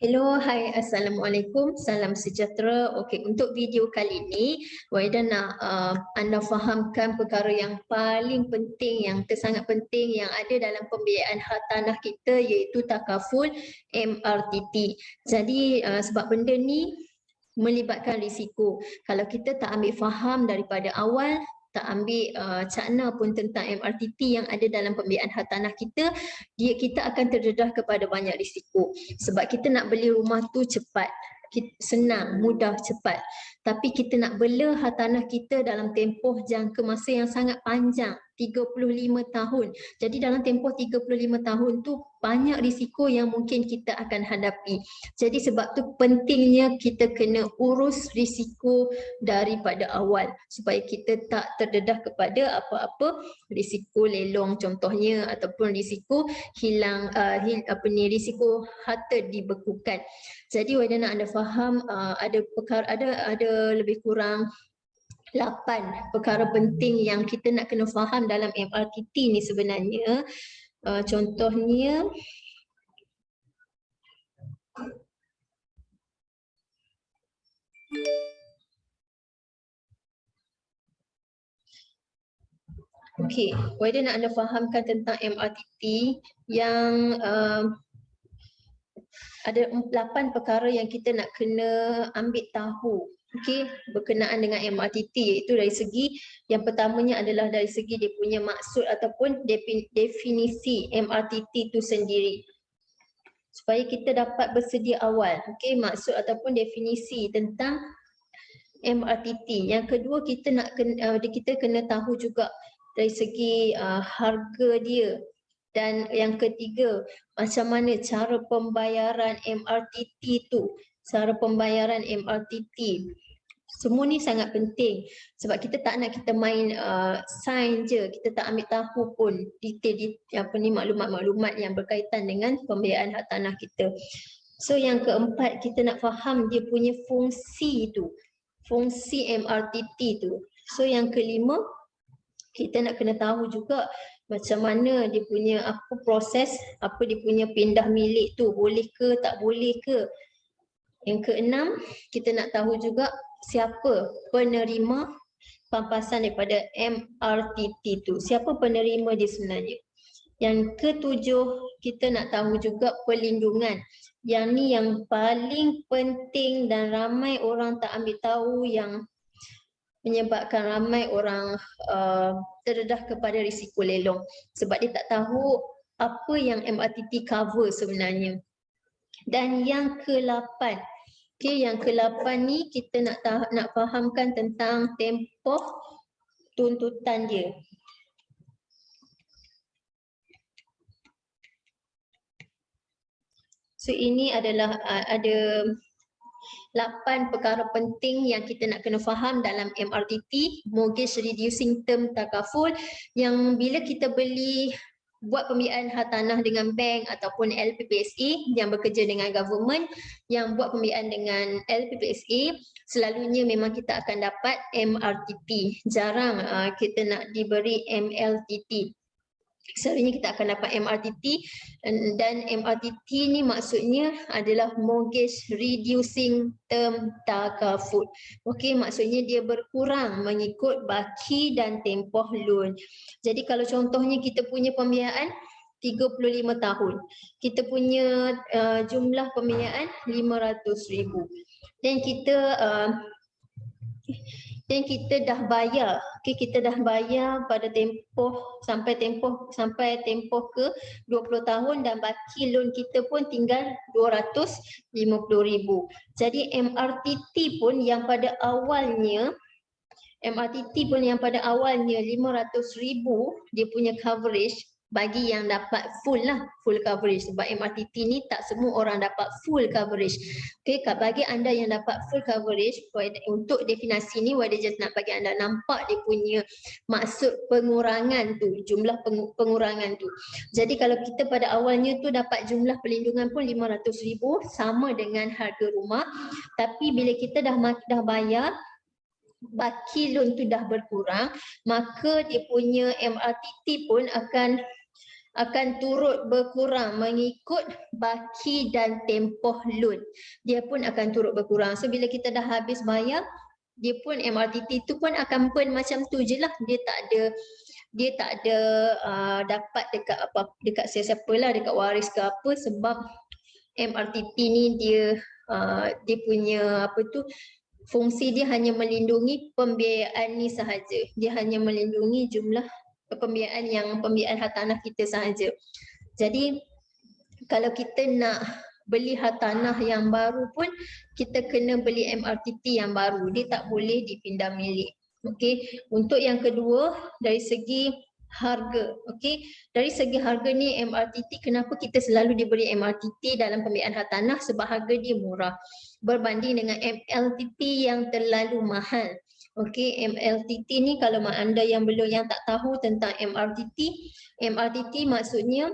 Hello, hai, Assalamualaikum, salam sejahtera. Okey, untuk video kali ini, Waida nak anda fahamkan perkara yang paling penting, yang sangat penting yang ada dalam pembiayaan hak tanah kita iaitu takaful MRTT. Jadi sebab benda ni melibatkan risiko. Kalau kita tak ambil faham daripada awal, tak ambil cakna pun tentang MRTT yang ada dalam pembiayaan hak tanah kita, kita akan terdedah kepada banyak risiko. Sebab kita nak beli rumah tu cepat, senang, mudah, cepat. Tapi kita nak bela hartanah kita dalam tempoh jangka masa yang sangat panjang, 35 tahun. Jadi dalam tempoh 35 tahun tu banyak risiko yang mungkin kita akan hadapi. Jadi sebab tu pentingnya kita kena urus risiko daripada awal supaya kita tak terdedah kepada apa-apa risiko lelong contohnya, ataupun risiko hilang risiko harta dibekukan. Jadi Waida nak anda faham ada lebih kurang 8 perkara penting yang kita nak kena faham dalam MRTT ni sebenarnya. Contohnya okey, Waida nak anda fahamkan tentang MRTT yang ada 8 perkara yang kita nak kena ambil tahu, okey, berkenaan dengan MRTT, iaitu dari segi yang pertamanya adalah dari segi dia punya maksud ataupun definisi MRTT itu sendiri, supaya kita dapat bersedia awal. Okey, maksud ataupun definisi tentang MRTT. Yang kedua, kita kena tahu juga dari segi harga dia. Dan yang ketiga, macam mana cara pembayaran MRTT tu, cara pembayaran MRTT. Semua ni sangat penting sebab kita tak nak kita main sign je, kita tak ambil tahu pun detail maklumat-maklumat yang berkaitan dengan pembiayaan hak tanah kita. So yang keempat, kita nak faham dia punya fungsi tu, fungsi MRTT tu. So yang kelima, kita nak kena tahu juga macam mana dia punya apa proses, apa dia punya pindah milik tu, boleh ke tak boleh ke. Yang keenam, kita nak tahu juga siapa penerima pampasan daripada MRTT tu, siapa penerima dia sebenarnya. Yang ketujuh, kita nak tahu juga perlindungan. Yang ni yang paling penting dan ramai orang tak ambil tahu, yang menyebabkan ramai orang terdedah kepada risiko lelong sebab dia tak tahu apa yang MRTT cover sebenarnya. Dan yang ke-8, yang ke-8 ni kita nak fahamkan tentang tempoh tuntutan dia. So ini adalah ada 8 perkara penting yang kita nak kena faham dalam MRTT, Mortgage Reducing Term Takaful, yang bila kita buat pembiayaan hak tanah dengan bank ataupun LPPSA yang bekerja dengan government, yang buat pembiayaan dengan LPPSA, selalunya memang kita akan dapat MRTT. Jarang kita nak diberi MLTT. Selalunya kita akan dapat MRTT, dan MRTT ni maksudnya adalah Mortgage Reducing Term Takaful. Okey, maksudnya dia berkurang mengikut baki dan tempoh loan. Jadi kalau contohnya kita punya pembiayaan 35 tahun, kita punya jumlah pembiayaan 500,000 dan kita dah bayar, kita dah bayar pada sampai tempoh ke 20 tahun dan baki loan kita pun tinggal 250,000. Jadi MRTT pun yang pada awalnya 500,000 dia punya coverage bagi yang dapat full coverage, sebab MRTT ni tak semua orang dapat full coverage. Okey, bagi anda yang dapat full coverage, untuk definisi ni Waida just nak bagi anda nampak dia punya maksud pengurangan tu, jumlah pengurangan tu. Jadi kalau kita pada awalnya tu dapat jumlah perlindungan pun 500,000 sama dengan harga rumah, tapi bila kita dah bayar, baki loan tu dah berkurang, maka dia punya MRTT pun akan akan turut berkurang mengikut baki dan tempoh loan. Dia pun akan turut berkurang. So bila kita dah habis bayar, dia pun MRTT tu pun akan burn macam tu je lah. Dia tak ada dapat dekat dekat siapa lah, dekat waris ke apa, sebab MRTT ni dia punya fungsi dia hanya melindungi pembiayaan ni sahaja. Dia hanya melindungi jumlah pembiayaan hartanah kita sahaja. Jadi kalau kita nak beli hartanah yang baru pun kita kena beli MRTT yang baru. Dia tak boleh dipindah milik. Okey, untuk yang kedua dari segi harga. Okey, dari segi harga ni MRTT, kenapa kita selalu diberi MRTT dalam pembiayaan hartanah? Sebab harga dia murah berbanding dengan MLTT yang terlalu mahal. Okey, MLTT ni kalau anda yang tak tahu tentang MRTT maksudnya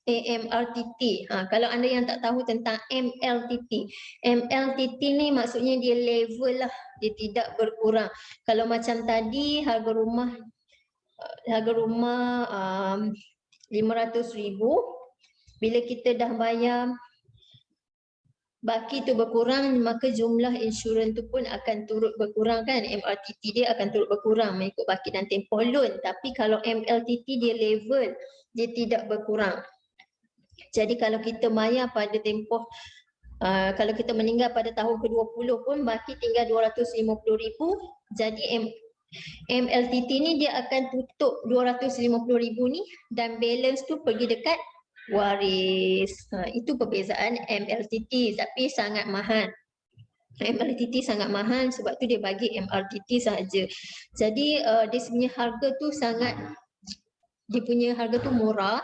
MRTT. Kalau anda yang tak tahu tentang MLTT ni maksudnya dia level lah, dia tidak berkurang. Kalau macam tadi harga rumah 500,000, bila kita dah bayar baki tu berkurang, maka jumlah insurans tu pun akan turut berkurang kan. MRTT dia akan turut berkurang mengikut baki dan tempoh loan. Tapi kalau MLTT dia level, dia tidak berkurang. Jadi kalau kita bayar pada tempoh kalau kita meninggal pada tahun ke-20 pun baki tinggal 250,000, jadi MLTT ni dia akan tutup 250,000 ni dan balance tu pergi dekat waris. Itu perbezaan MLTT, tapi sangat mahal. MLTT sangat mahal sebab tu dia bagi MRTT sahaja. Jadi dia punya harga tu murah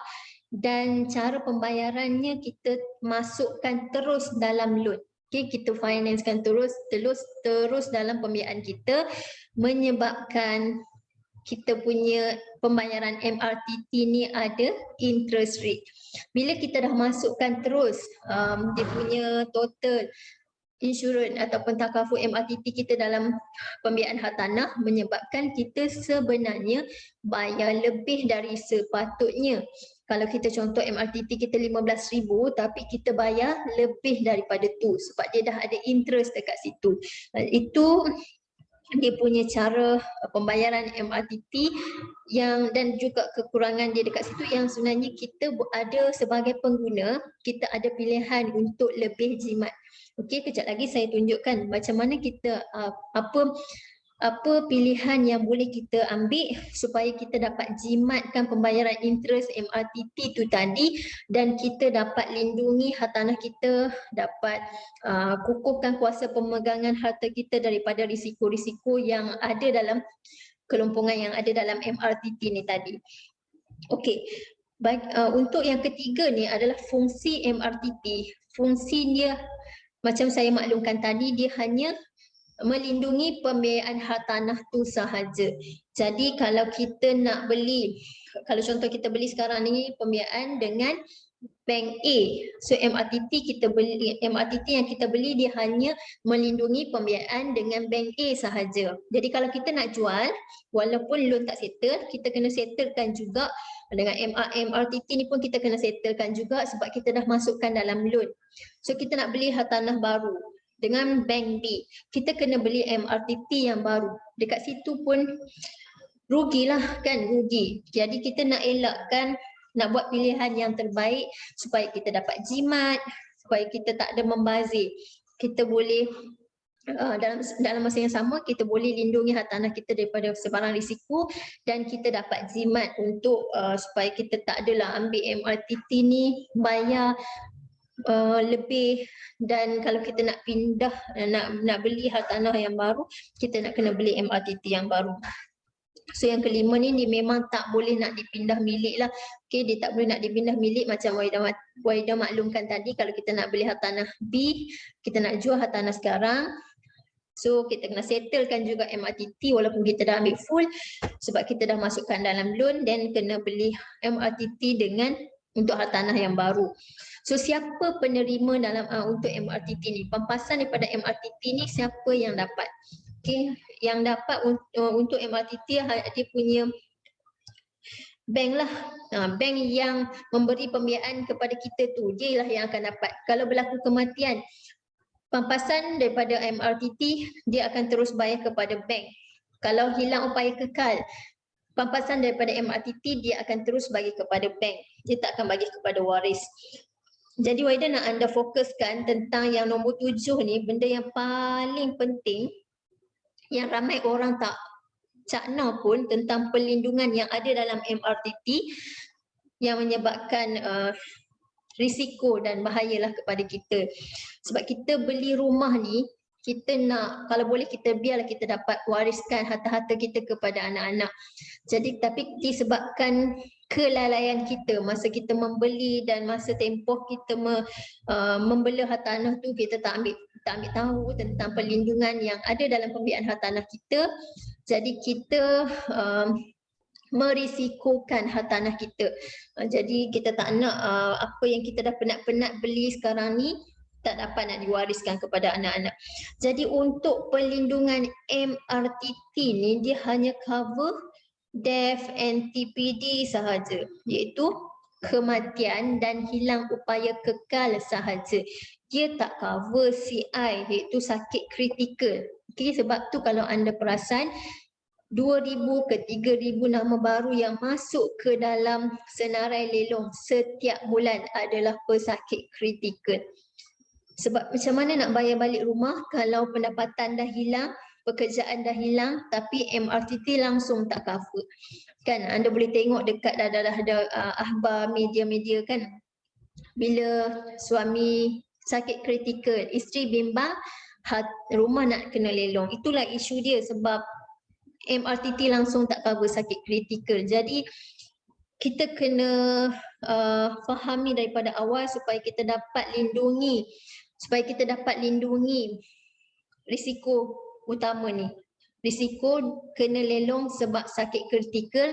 dan cara pembayarannya kita masukkan terus dalam loan. Okay, kita financekan terus dalam pembiayaan kita, menyebabkan kita punya pembayaran MRTT ni ada interest rate. Bila kita dah masukkan terus dia punya total insurans ataupun takaful MRTT kita dalam pembiayaan hartanah, menyebabkan kita sebenarnya bayar lebih dari sepatutnya. Kalau kita contoh MRTT kita 15,000 tapi kita bayar lebih daripada tu sebab dia dah ada interest dekat situ. Itu dia punya cara pembayaran MRTT dan juga kekurangan dia dekat situ yang sebenarnya kita ada sebagai pengguna, kita ada pilihan untuk lebih jimat. Okey, kejap lagi saya tunjukkan macam mana kita apa pilihan yang boleh kita ambil supaya kita dapat jimatkan pembayaran interest MRTT tu tadi dan kita dapat lindungi hartanah kita, dapat kukuhkan kuasa pemegangan harta kita daripada risiko-risiko yang ada dalam kelompongan yang ada dalam MRTT ni tadi. Okey, untuk yang ketiga ni adalah fungsi MRTT. Fungsi dia macam saya maklumkan tadi, dia hanya melindungi pembiayaan hartanah tu sahaja. Jadi kalau kita nak beli, kalau contoh kita beli sekarang ni pembiayaan dengan bank A, so MRTT yang kita beli dia hanya melindungi pembiayaan dengan bank A sahaja. Jadi kalau kita nak jual, walaupun loan tak settle, kita kena settlekan juga dengan MRTT ni pun kita kena settlekan juga sebab kita dah masukkan dalam loan. So kita nak beli hartanah baru dengan bank B, kita kena beli MRTT yang baru. Dekat situ pun rugilah kan, rugi. Jadi kita nak elakkan, nak buat pilihan yang terbaik supaya kita dapat jimat, supaya kita tak ada membazir. Kita boleh dalam masa yang sama kita boleh lindungi hartanah kita daripada sebarang risiko dan kita dapat jimat untuk supaya kita tak adalah ambil MRTT ni bayar lebih, dan kalau kita nak pindah nak beli hartanah yang baru, kita nak kena beli MRTT yang baru. So yang kelima ni dia memang tak boleh nak dipindah milik lah. Okay, dia tak boleh nak dipindah milik macam Wahida maklumkan tadi. Kalau kita nak beli hartanah B, kita nak jual hartanah sekarang, so kita kena settlekan juga MRTT walaupun kita dah ambil full sebab kita dah masukkan dalam loan, dan kena beli MRTT untuk hartanah yang baru. So siapa penerima dalam untuk MRTT ni? Pampasan daripada MRTT ni siapa yang dapat? Okay, yang dapat untuk MRTT dia punya bank lah. Bank yang memberi pembiayaan kepada kita tu, dia lah yang akan dapat. Kalau berlaku kematian, pampasan daripada MRTT dia akan terus bayar kepada bank. Kalau hilang upaya kekal, pampasan daripada MRTT dia akan terus bagi kepada bank. Dia tak akan bagi kepada waris. Jadi Waida nak anda fokuskan tentang yang nombor 7 ni, benda yang paling penting yang ramai orang tak cakna pun, tentang perlindungan yang ada dalam MRTT yang menyebabkan risiko dan bahayalah kepada kita. Sebab kita beli rumah ni, kita nak, kalau boleh kita biarlah kita dapat wariskan harta-harta kita kepada anak-anak. Jadi tapi disebabkan kelalaian kita masa kita membeli dan masa tempoh kita membeli hartanah tu, kita tak ambil tahu tentang perlindungan yang ada dalam pembiayaan hartanah kita. Jadi kita merisikokan hartanah kita. Jadi kita tak nak apa yang kita dah penat-penat beli sekarang ni tak dapat nak diwariskan kepada anak-anak. Jadi untuk perlindungan MRTT ni, dia hanya cover death and TPD sahaja, iaitu kematian dan hilang upaya kekal sahaja. Dia tak cover CI, iaitu sakit kritikal. Okay, sebab tu kalau anda perasan 2,000 ke 3,000 nama baru yang masuk ke dalam senarai lelong setiap bulan adalah pesakit kritikal. Sebab macam mana nak bayar balik rumah kalau pendapatan dah hilang, pekerjaan dah hilang, tapi MRTT langsung tak cover. Kan anda boleh tengok dekat dah ada akhbar media-media kan, bila suami sakit kritikal, isteri bimbang, rumah nak kena lelong. Itulah isu dia, sebab MRTT langsung tak cover sakit kritikal. Jadi kita kena fahami daripada awal supaya kita dapat lindungi risiko utama ni. Risiko kena lelong sebab sakit kritikal,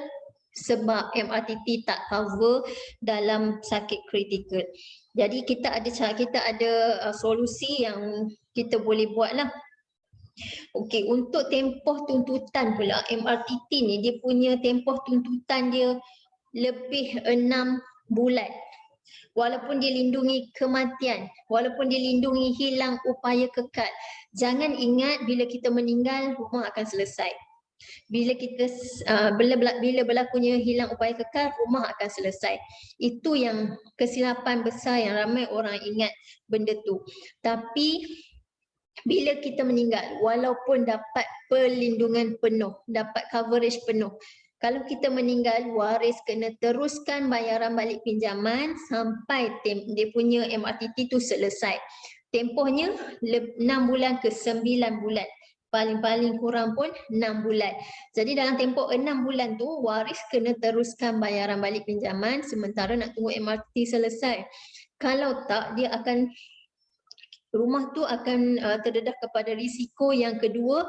sebab MRTT tak cover dalam sakit kritikal. Jadi kita ada solusi yang kita boleh buat lah. Okey, untuk tempoh tuntutan pula, MRTT ni dia punya tempoh tuntutan dia lebih 6 bulan. Walaupun dia lindungi kematian, walaupun dia lindungi hilang upaya kekal. Jangan ingat bila kita meninggal rumah akan selesai. Bila berlakunya hilang upaya kekal, rumah akan selesai. Itu yang kesilapan besar yang ramai orang ingat benda tu. Tapi bila kita meninggal, walaupun dapat perlindungan penuh, dapat coverage penuh, kalau kita meninggal, waris kena teruskan bayaran balik pinjaman sampai dia punya MRTT tu selesai. Tempohnya 6 bulan ke 9 bulan. Paling-paling kurang pun 6 bulan. Jadi dalam tempoh 6 bulan tu, waris kena teruskan bayaran balik pinjaman sementara nak tunggu MRTT selesai. Kalau tak, rumah tu akan terdedah kepada risiko yang kedua.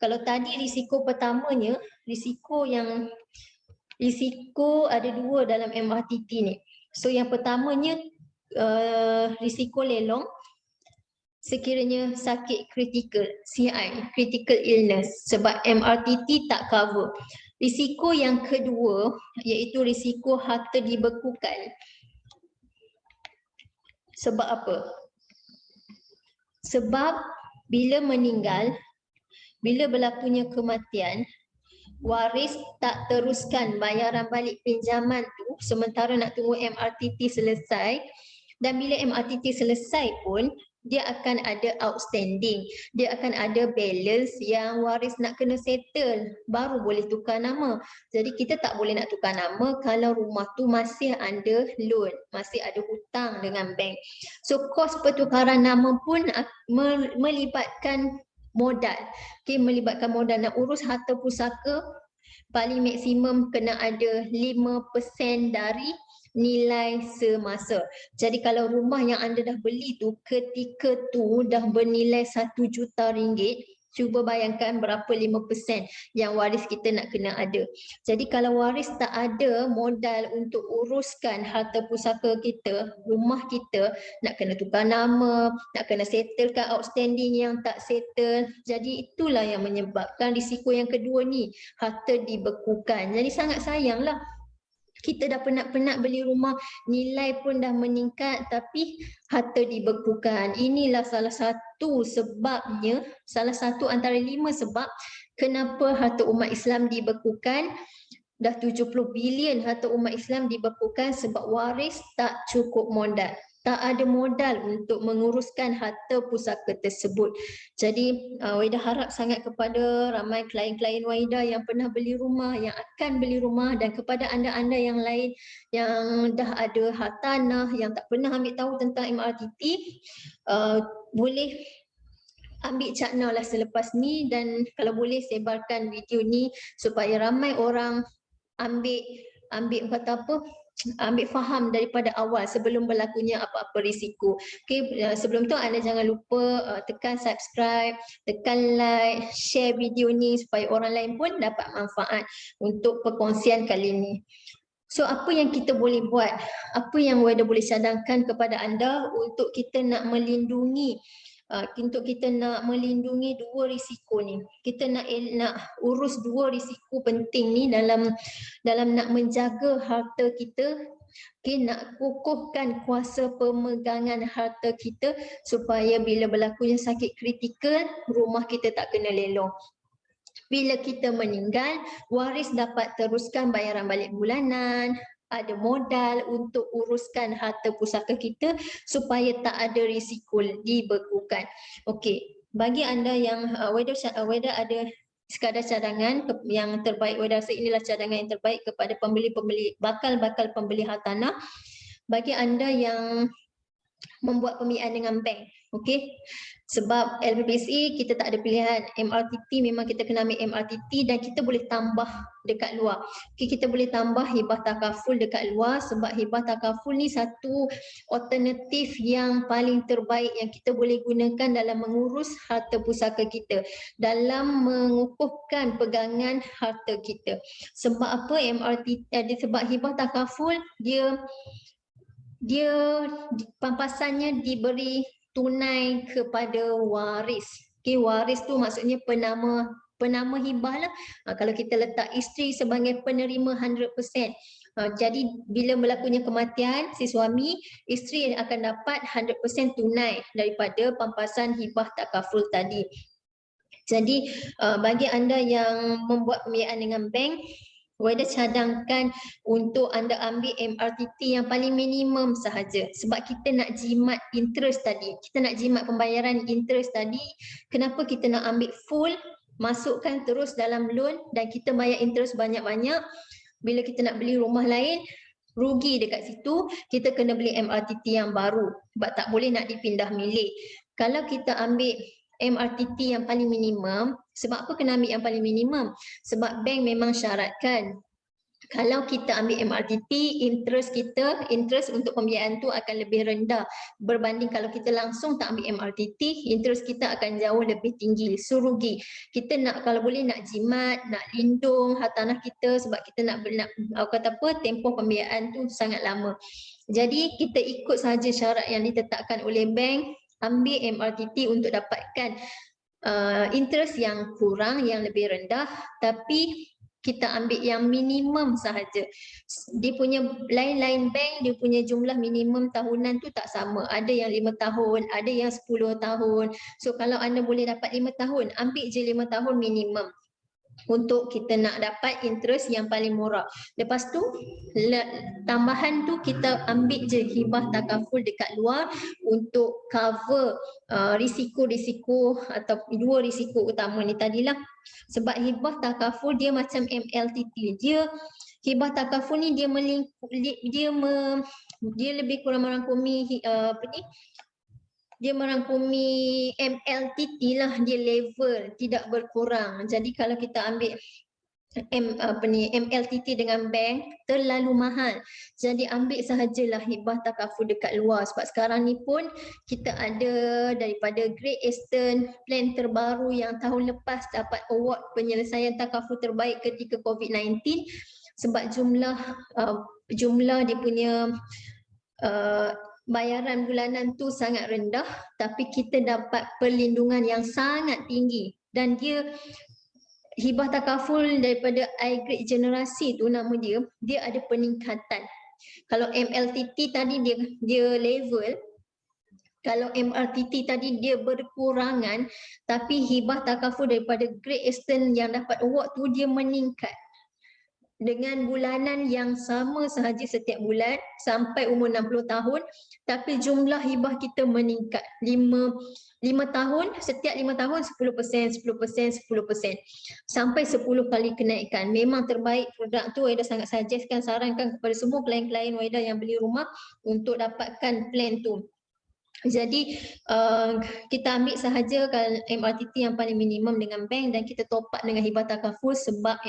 Kalau tadi risiko pertamanya, risiko ada dua dalam MRTT ni. So yang pertamanya risiko lelong sekiranya sakit kritikal, CI, critical illness, sebab MRTT tak cover. Risiko yang kedua iaitu risiko harta dibekukan. Sebab apa? Sebab bila meninggal, bila berlakunya kematian, waris tak teruskan bayaran balik pinjaman tu sementara nak tunggu MRTT selesai, dan bila MRTT selesai pun dia akan ada outstanding, dia akan ada balance yang waris nak kena settle, baru boleh tukar nama. Jadi kita tak boleh nak tukar nama kalau rumah tu masih ada loan, masih ada hutang dengan bank. So kos pertukaran nama pun melibatkan modal. Okay, melibatkan modal. Nak urus harta pusaka paling maksimum kena ada 5% dari nilai semasa. Jadi kalau rumah yang anda dah beli tu ketika tu dah bernilai 1 juta ringgit, cuba bayangkan berapa 5% yang waris kita nak kena ada. Jadi kalau waris tak ada modal untuk uruskan harta pusaka kita, rumah kita nak kena tukar nama, nak kena settlekan outstanding yang tak settle. Jadi itulah yang menyebabkan risiko yang kedua ni, harta dibekukan. Jadi sangat sayanglah kita dah penat-penat beli rumah, nilai pun dah meningkat tapi harta dibekukan. Inilah salah satu sebabnya, salah satu antara 5 sebab kenapa harta umat Islam dibekukan. Dah 70 bilion harta umat Islam dibekukan sebab waris tak cukup modal. Tak ada modal untuk menguruskan harta pusaka tersebut. Jadi Wahida harap sangat kepada ramai klien-klien Wahida yang pernah beli rumah, yang akan beli rumah, dan kepada anda-anda yang lain yang dah ada hartanah, yang tak pernah ambil tahu tentang MRTT, boleh ambil cakna lah selepas ni, dan kalau boleh sebarkan video ni supaya ramai orang ambil kata apa, ambil faham daripada awal sebelum berlakunya apa-apa risiko. Okey, sebelum tu anda jangan lupa tekan subscribe, tekan like, share video ni supaya orang lain pun dapat manfaat untuk perkongsian kali ni. So apa yang kita boleh buat? Apa yang Wahida boleh cadangkan kepada anda untuk kita nak melindungi dua risiko ni. Kita nak urus dua risiko penting ni dalam nak menjaga harta kita. Okay, nak kukuhkan kuasa pemegangan harta kita supaya bila berlakunya sakit kritikal, rumah kita tak kena lelong. Bila kita meninggal, waris dapat teruskan bayaran balik bulanan, ada modal untuk uruskan harta pusaka kita supaya tak ada risiko dibekukan. Okey, bagi anda yang Wahida ada sekadar cadangan yang terbaik. Wahida rasa inilah cadangan yang terbaik kepada bakal pembeli hartanah. Bagi anda yang membuat pembiayaan dengan bank, okey, sebab LPPSA kita tak ada pilihan. MRTT memang kita kena ambil MRTT, dan kita boleh tambah dekat luar. Okey, kita boleh tambah hibah takaful dekat luar sebab hibah takaful ni satu alternatif yang paling terbaik yang kita boleh gunakan dalam mengurus harta pusaka kita, dalam mengukuhkan pegangan harta kita. Sebab apa MRTT? Sebab hibah takaful dia pampasannya diberi tunai kepada waris. Okay, waris tu maksudnya penama hibah lah. Kalau kita letak isteri sebagai penerima 100%. Jadi bila berlakunya kematian si suami, isteri akan dapat 100% tunai daripada pampasan hibah takaful tadi. Jadi bagi anda yang membuat pembiayaan dengan bank, Wahida cadangkan untuk anda ambil MRTT yang paling minimum sahaja sebab kita nak jimat interest tadi. Kita nak jimat pembayaran interest tadi. Kenapa kita nak ambil full, masukkan terus dalam loan dan kita bayar interest banyak-banyak. Bila kita nak beli rumah lain, rugi dekat situ, kita kena beli MRTT yang baru sebab tak boleh nak dipindah milik. Kalau kita ambil MRTT yang paling minimum, sebab apa kena ambil yang paling minimum? Sebab bank memang syaratkan kalau kita ambil MRTT, interest untuk pembiayaan tu akan lebih rendah berbanding kalau kita langsung tak ambil MRTT, interest kita akan jauh lebih tinggi, so rugi. Kita nak, kalau boleh nak jimat, nak lindung hartanah kita sebab kita nak kata apa, tempoh pembiayaan tu sangat lama. Jadi kita ikut sahaja syarat yang ditetapkan oleh bank, ambil MRTT untuk dapatkan interest yang kurang, yang lebih rendah, tapi kita ambil yang minimum sahaja. Dia punya lain-lain bank, dia punya jumlah minimum tahunan tu tak sama. Ada yang 5 tahun, ada yang 10 tahun. So kalau anda boleh dapat 5 tahun, ambil je 5 tahun minimum untuk kita nak dapat interest yang paling murah. Lepas tu tambahan tu kita ambil je hibah takaful dekat luar untuk cover risiko-risiko atau dua risiko utama ni tadilah. Sebab hibah takaful dia macam MLTT. Hibah takaful ni dia lebih kurang merangkumi dia merangkumi MLTT lah, dia level, tidak berkurang. Jadi kalau kita ambil MLTT dengan bank terlalu mahal. Jadi ambil sahajalah hibah takaful dekat luar sebab sekarang ni pun kita ada daripada Great Eastern plan terbaru yang tahun lepas dapat award penyelesaian takaful terbaik ketika COVID-19 sebab jumlah dia punya bayaran bulanan tu sangat rendah tapi kita dapat perlindungan yang sangat tinggi dan dia hibah takaful daripada I-grade generasi tu nama dia ada peningkatan. Kalau MLTT tadi dia level, kalau MRTT tadi dia berkurangan, tapi hibah takaful daripada Great Eastern yang dapat award tu dia meningkat. Dengan bulanan yang sama sahaja setiap bulan sampai umur 60 tahun, tapi jumlah hibah kita meningkat. 5 tahun, setiap 5 tahun 10%, 10%, 10%. Sampai 10 kali kenaikan. Memang terbaik produk tu. Waida sangat suggestkan, sarankan kepada semua klien-klien Waida yang beli rumah untuk dapatkan plan tu. Jadi kita ambil sahaja kalau MRTT yang paling minimum dengan bank dan kita top up dengan hibah takaful sebab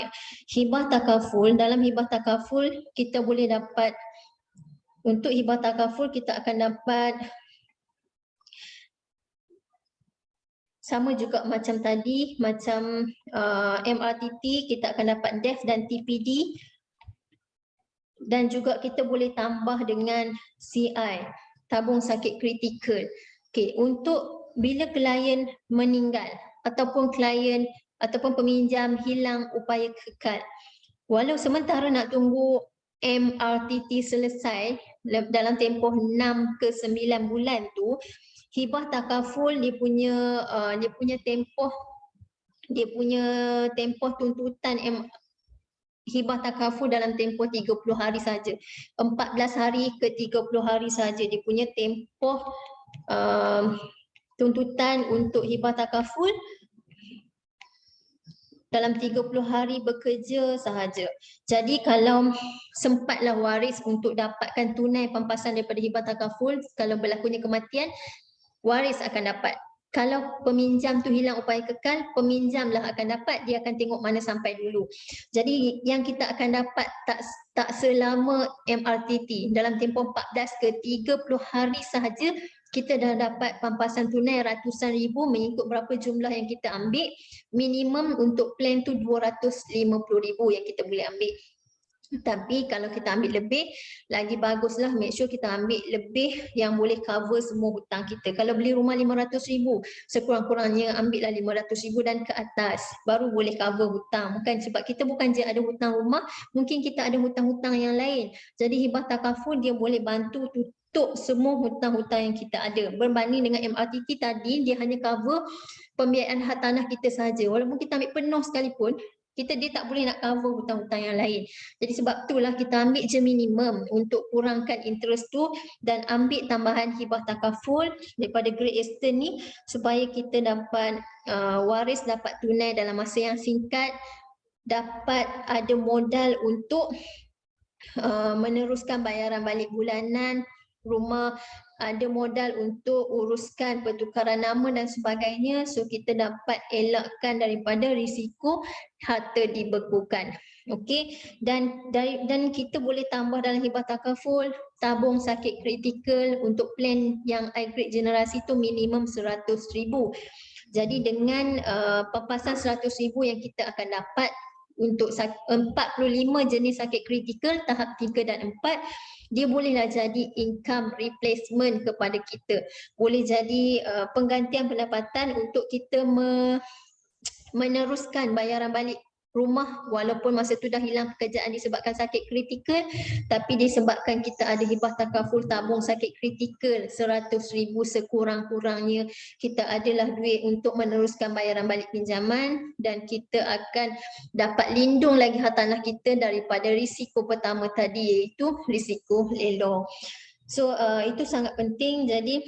hibah takaful, dalam hibah takaful kita boleh dapat, untuk hibah takaful kita akan dapat sama juga macam tadi, macam MRTT kita akan dapat DEF dan TPD, dan juga kita boleh tambah dengan CI, tabung sakit kritikal. Okey, untuk bila klien meninggal ataupun klien ataupun peminjam hilang upaya kekal, walau sementara nak tunggu MRTT selesai dalam tempoh 6 ke 9 bulan tu, hibah takaful dia punya tempoh tuntutan hibah takaful dalam tempoh 30 hari saja. 14 hari ke 30 hari saja dia punya tempoh tuntutan untuk hibah takaful, dalam 30 hari bekerja sahaja. Jadi kalau sempatlah waris untuk dapatkan tunai pampasan daripada hibah takaful, kalau berlakunya kematian, waris akan dapat. Kalau peminjam tu hilang upaya kekal, peminjamlah akan dapat, dia akan tengok mana sampai dulu. Jadi yang kita akan dapat tak selama MRTT, dalam tempoh 14 ke 30 hari sahaja kita dah dapat pampasan tunai ratusan ribu mengikut berapa jumlah yang kita ambil. Minimum untuk plan tu 250,000 yang kita boleh ambil. Tapi kalau kita ambil lebih, lagi baguslah, make sure kita ambil lebih yang boleh cover semua hutang kita. Kalau beli rumah 500,000, sekurang-kurangnya ambillah 500,000 dan ke atas, baru boleh cover hutang. Bukan sebab kita bukan je ada hutang rumah, mungkin kita ada hutang-hutang yang lain. Jadi hibah takaful dia boleh bantu tutup semua hutang-hutang yang kita ada. Berbanding dengan MRTT tadi, dia hanya cover pembiayaan hak tanah kita saja. Walaupun kita ambil penuh sekalipun, dia tak boleh nak cover hutang-hutang yang lain. Jadi sebab itulah kita ambil je minimum untuk kurangkan interest tu dan ambil tambahan hibah takaful daripada Great Eastern ni supaya kita dapat waris dapat tunai dalam masa yang singkat, dapat ada modal untuk meneruskan bayaran balik bulanan rumah, ada modal untuk uruskan pertukaran nama dan sebagainya, so kita dapat elakkan daripada risiko harta dibekukan. Okey, dan kita boleh tambah dalam hibah takaful tabung sakit kritikal untuk plan yang I-grade generasi tu minimum 100,000. Jadi dengan pampasan 100,000 yang kita akan dapat untuk 45 jenis sakit kritikal tahap 3 dan 4, dia bolehlah jadi income replacement kepada kita. Boleh jadi penggantian pendapatan untuk kita meneruskan bayaran balik rumah walaupun masa tu dah hilang pekerjaan disebabkan sakit kritikal, tapi disebabkan kita ada hibah takaful tabung sakit kritikal 100,000 sekurang-kurangnya, kita adalah duit untuk meneruskan bayaran balik pinjaman dan kita akan dapat lindung lagi hartanah kita daripada risiko pertama tadi, iaitu risiko lelong. So itu sangat penting. Jadi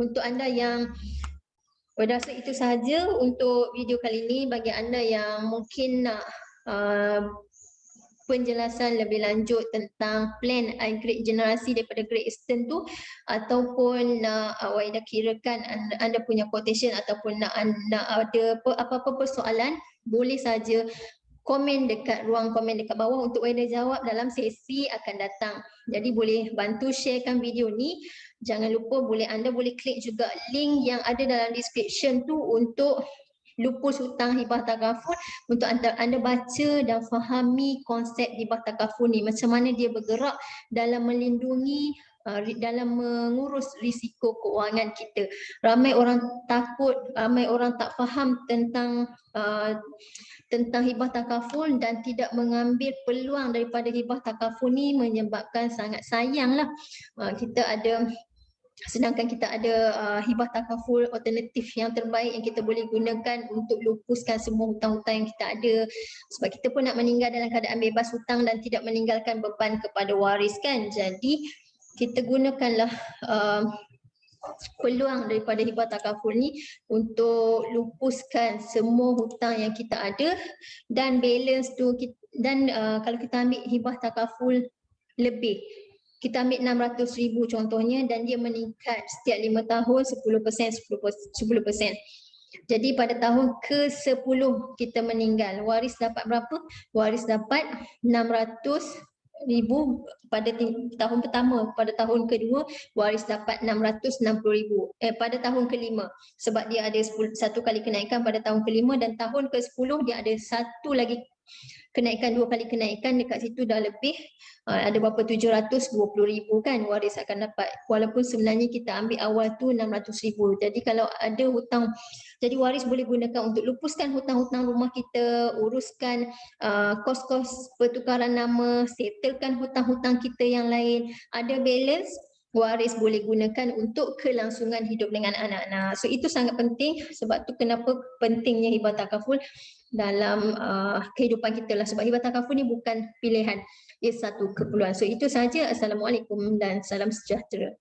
untuk anda yang berdasar itu sahaja untuk video kali ini. Bagi anda yang mungkin nak penjelasan lebih lanjut tentang plan I-grade generasi daripada Great Eastern tu, ataupun nak Waida kirakan anda punya quotation ataupun nak ada apa-apa persoalan, boleh saja komen dekat ruang komen dekat bawah untuk Waida jawab dalam sesi akan datang. Jadi boleh bantu sharekan video ni. Jangan lupa anda boleh klik juga link yang ada dalam description tu untuk lupus hutang hibah takaful, untuk anda baca dan fahami konsep hibah takaful ni, macam mana dia bergerak dalam melindungi dalam mengurus risiko keuangan kita. Ramai orang takut, ramai orang tak faham tentang hibah takaful dan tidak mengambil peluang daripada hibah takaful ni, menyebabkan sangat sayanglah kita ada. Sedangkan kita ada hibah takaful alternatif yang terbaik yang kita boleh gunakan untuk lupuskan semua hutang-hutang yang kita ada. Sebab kita pun nak meninggal dalam keadaan bebas hutang dan tidak meninggalkan beban kepada waris kan. Jadi kita gunakanlah peluang daripada hibah takaful ni untuk lupuskan semua hutang yang kita ada, dan balance tu kalau kita ambil hibah takaful lebih, kita ambil 600,000 contohnya, dan dia meningkat setiap 5 tahun 10%. Jadi pada tahun ke-10 kita meninggal, waris dapat berapa? Waris dapat 600,000 pada tahun pertama. Pada tahun kedua waris dapat 660,000 pada tahun ke-5, sebab dia ada satu kali kenaikan pada tahun ke-5, dan tahun ke-10 dia ada satu lagi kenaikan, 2 kali kenaikan, dekat situ dah lebih ada berapa, 720,000 kan waris akan dapat, walaupun sebenarnya kita ambil awal tu 600,000. Jadi kalau ada hutang, jadi waris boleh gunakan untuk lupuskan hutang-hutang rumah kita, uruskan kos-kos pertukaran nama, settlekan hutang-hutang kita yang lain. Ada balance, waris boleh gunakan untuk kelangsungan hidup dengan anak-anak. So itu sangat penting, sebab tu kenapa pentingnya hibah takaful dalam kehidupan kita lah, sebab hibah takaful ni bukan pilihan, ia satu keperluan. So itu saja. Assalamualaikum dan salam sejahtera.